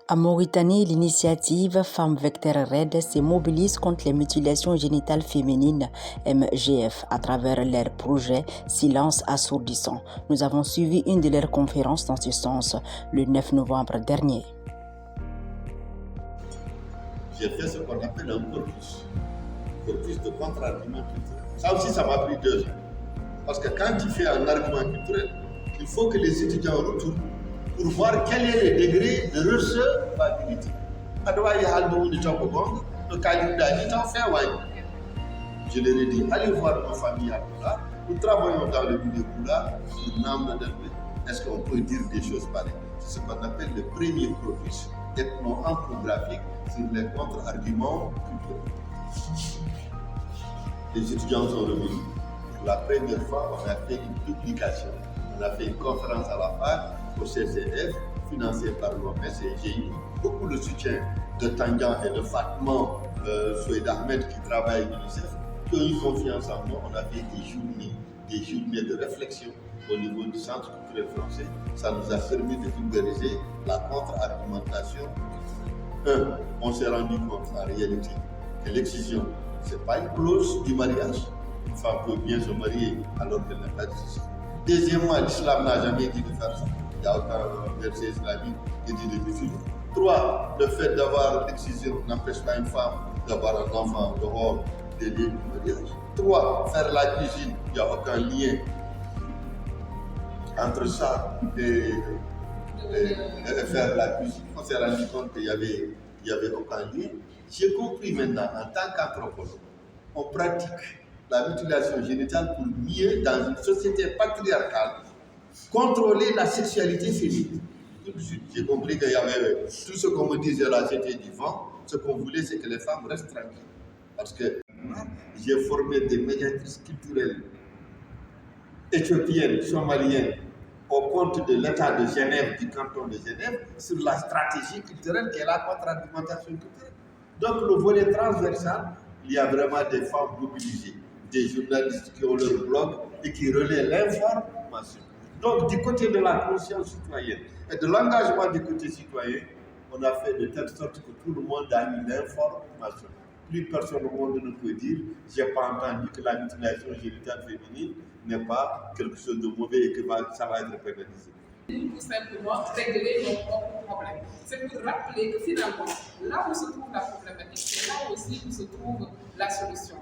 En Mauritanie, l'initiative Femmes Vecteur Red se mobilise contre les mutilations génitales féminines MGF à travers leur projet Silence assourdissant. Nous avons suivi une de leurs conférences dans ce sens le 9 novembre dernier. J'ai fait ce qu'on appelle un corpus de contre-argument culturel. Ça aussi, ça m'a pris 2 ans. Parce que quand tu fais un argument culturel, il faut que les étudiants retournent pour voir quel est le degré de recevabilité. Je leur ai dit, allez voir nos familles à Koula, nous travaillons dans le milieu Koula, est-ce qu'on peut dire des choses pareilles? C'est ce qu'on appelle le premier corpus ethno-anthropographique sur les contre-arguments culturels. Les étudiants sont revenus. Pour la première fois, on a fait une publication. On a fait une conférence à la fac, au CCF, financée par l'OMS et j'ai eu beaucoup de soutien de Tanguy et de Fatman Soued Ahmed qui travaillent à l'UNICEF, qui ont eu confiance en nous. On a fait des journées de réflexion au niveau du Centre culturel français. Ça nous a permis de vulgariser la contre-argumentation. On s'est rendu compte en réalité que l'excision, ce n'est pas une clause du mariage. Une femme peut bien se marier alors qu'elle n'a pas d'excision. Deuxièmement, l'islam n'a jamais dit de faire ça. Il n'y a aucun verset islamique qui dit de diffuser. 3. Le fait d'avoir l'excision n'empêche pas une femme d'avoir un enfant dehors des lieux du mariage. 3. Faire la cuisine, il n'y a aucun lien entre ça et faire la cuisine. On s'est rendu compte qu'il n'y avait aucun lien. J'ai compris maintenant, en tant qu'anthropologue, on pratique la mutilation génitale pour mieux, dans une société patriarcale, contrôler la sexualité féminine. Tout de suite, j'ai compris qu'il y avait tout ce qu'on me disait là, c'était du vent. Ce qu'on voulait, c'est que les femmes restent tranquilles. Parce que j'ai formé des médiatrices culturelles éthiopiennes, somaliennes, au compte de l'État de Genève, du canton de Genève, sur la stratégie culturelle qui est la contre-argumentation culturelle. Donc, le volet transversal, il y a vraiment des femmes mobilisées, des journalistes qui ont leur blog et qui relaient l'information. Donc, du côté de la conscience citoyenne et de l'engagement du côté citoyen, on a fait de telle sorte que tout le monde a eu l'information. Plus personne au monde ne peut dire « j'ai pas entendu que la mutilation génitale féminine n'est pas quelque chose de mauvais et que ça va être pénalisé ». Tout simplement régler nos propres problèmes. C'est pour rappeler que finalement, là où se trouve la problématique, c'est là aussi où se trouve la solution.